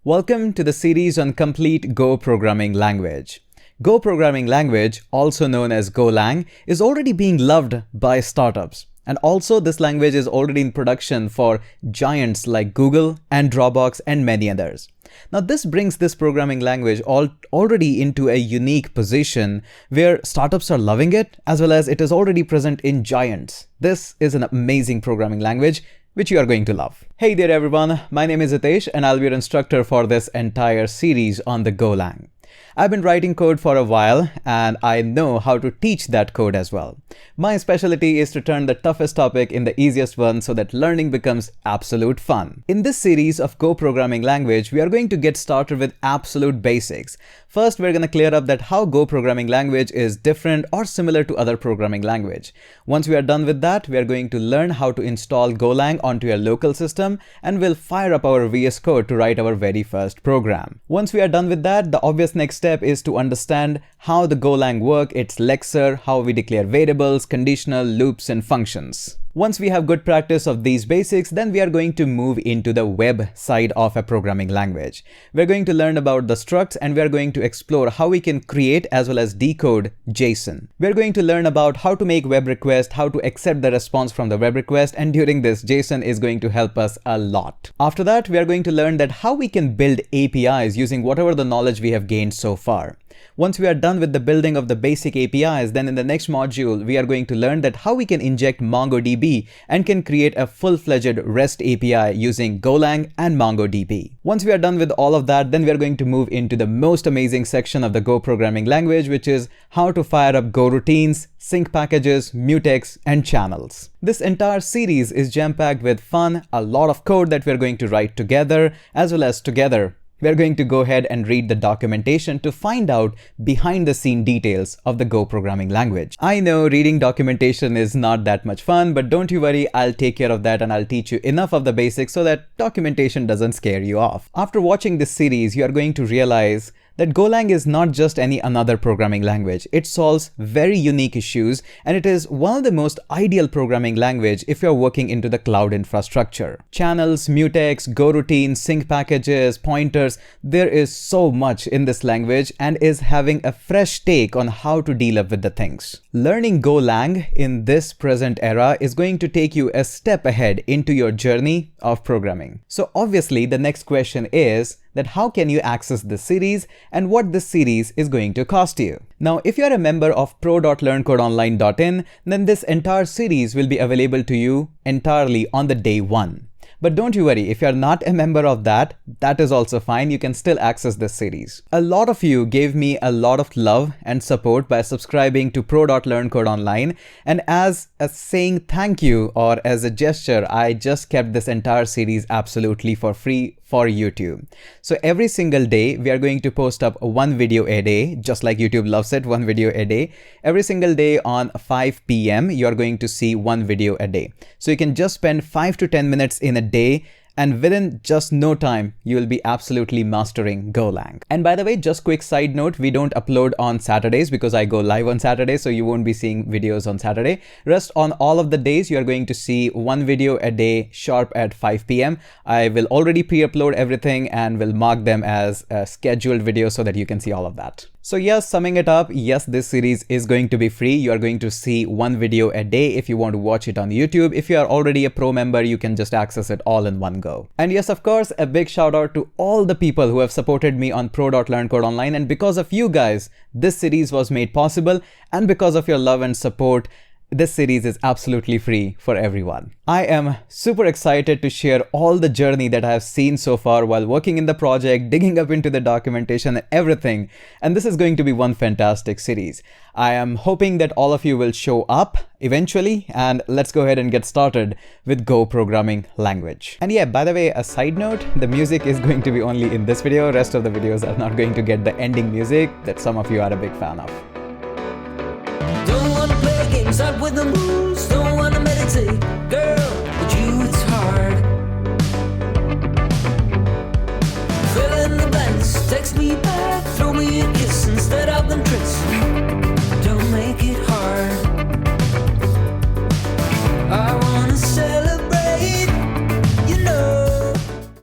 Welcome to the series on complete Go programming language. Go programming language, also known as Golang, is already being loved by startups. And also this language is already in production for giants like Google and Dropbox and many others. Now this brings this programming language already into a unique position where startups are loving it as well as it is already present in giants. This is an amazing programming language which you are going to love. Hey there everyone, my name is Hitesh and I'll be your instructor for this entire series on the Golang. I've been writing code for a while and I know how to teach that code as well. My specialty is to turn the toughest topic in the easiest one so that learning becomes absolute fun. In this series of Go programming language, we are going to get started with absolute basics. First, we're going to clear up that how Go programming language is different or similar to other programming language. Once we are done with that, we are going to learn how to install Golang onto your local system and we'll fire up our VS Code to write our very first program. Once we are done with that, the obvious next step is to understand how the Golang work, its lexer, how we declare variables, conditional, loops, and functions. Once we have good practice of these basics, then we are going to move into the web side of a programming language. We're going to learn about the structs and we're going to explore how we can create as well as decode JSON. We're going to learn about how to make web requests, how to accept the response from the web request, and during this, JSON is going to help us a lot. After that, we are going to learn that how we can build APIs using whatever the knowledge we have gained so far. Once we are done with the building of the basic APIs, then in the next module, we are going to learn that how we can inject MongoDB and can create a full-fledged REST API using Golang and MongoDB. Once we are done with all of that, then we are going to move into the most amazing section of the Go programming language, which is how to fire up Go routines, sync packages, mutex, and channels. This entire series is jam-packed with fun, a lot of code that we're going to write together, as well as together. We're going to go ahead and read the documentation to find out behind the scene details of the Go programming language. I know reading documentation is not that much fun, but don't you worry, I'll take care of that and I'll teach you enough of the basics so that documentation doesn't scare you off. After watching this series, you are going to realize that Golang is not just any another programming language. It solves very unique issues and it is one of the most ideal programming language if you're working into the cloud infrastructure. Channels, mutex, Go routines, sync packages, pointers, there is so much in this language and is having a fresh take on how to deal up with the things. Learning Golang in this present era is going to take you a step ahead into your journey of programming. So obviously the next question is that how can you access this series and what this series is going to cost you. Now, if you're a member of pro.learncodeonline.in, then this entire series will be available to you entirely on the day one. But don't you worry, if you're not a member of that is also fine. You can still access this series. A lot of you gave me a lot of love and support by subscribing to pro.learncodeonline. And as a saying thank you or as a gesture, I just kept this entire series absolutely for free for YouTube. So every single day, we are going to post up one video a day, just like YouTube loves it, one video a day. Every single day on 5 p.m., you are going to see one video a day. So you can just spend 5 to 10 minutes in a day and within just no time, you will be absolutely mastering Golang. And by the way, just quick side note, we don't upload on Saturdays because I go live on Saturday, so you won't be seeing videos on Saturday. Rest on all of the days, you are going to see one video a day sharp at 5 p.m. I will already pre-upload everything and will mark them as a scheduled video so that you can see all of that. So yes, summing it up, yes, this series is going to be free. You are going to see one video a day if you want to watch it on YouTube. If you are already a pro member, you can just access it all in one go. And yes, of course, a big shout out to all the people who have supported me on pro.learncodeonline. And because of you guys, this series was made possible. And because of your love and support, this series is absolutely free for everyone. I am super excited to share all the journey that I have seen so far while working in the project, digging up into the documentation and everything. And this is going to be one fantastic series. I am hoping that all of you will show up eventually, and let's go ahead and get started with Go programming language. And yeah, by the way, a side note, the music is going to be only in this video. Rest of the videos are not going to get the ending music that some of you are a big fan of. Don't wanna play games up with the moves, don't wanna meditate, girl, with you it's hard. Fill in the blanks, text me back, throw me a kiss instead of them tricks. Don't make it hard.